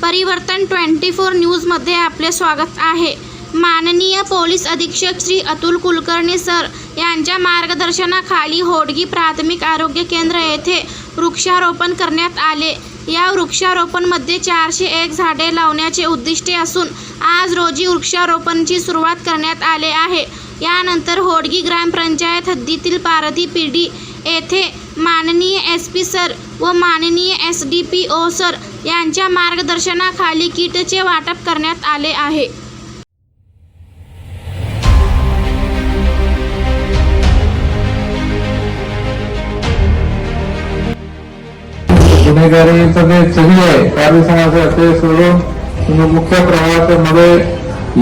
परिवर्तन 24 न्यूजमध्ये आपले स्वागत आहे। माननीय पोलीस अधीक्षक श्री अतुल कुलकर्णी सर यांच्या मार्गदर्शनाखाली होडगी प्राथमिक आरोग्य केंद्र येथे वृक्षारोपण करण्यात आले। या वृक्षारोपणमध्ये 401 झाडे लावण्याचे उद्दिष्ट असून आज रोजी वृक्षारोपणची सुरुवात करण्यात आले आहे। यानंतर होडगी ग्रामपंचायत हद्दीतील पारधी पीडी येथे माननीय SP सर व माननीय SDPO सर यांच्या मार्गदर्शनाखाली किटचे वाटप करण्यात आले आहे। गुन्हेगारीचं जे सही आहे कार्य समाजाचं ते सोडून तुम्ही मुख्य प्रवाहामध्ये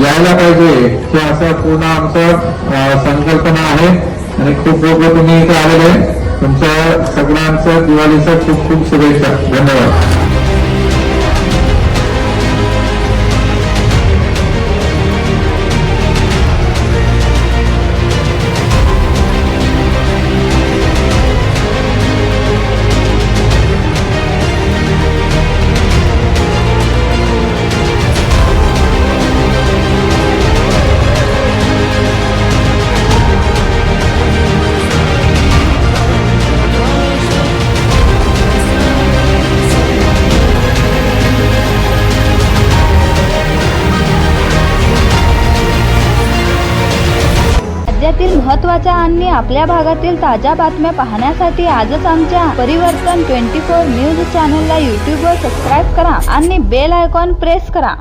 यायला पाहिजे की असा पूर्ण आमचा संकल्पना आहे आणि खूप लोक तुम्ही इथे आलेले तुमच्या सगळ्यांचं दिवाळीचं खूप खूप शुभेच्छा। धन्यवाद। राज्यातील महत्त्वाच्या आणि आपल्या भागातील ताज्या बातम्या पाहण्यासाठी आजच आमच्या परिवर्तन 24 न्यूज चॅनलला YouTube वर सबस्क्राईब करा आणि बेल आयकॉन प्रेस करा।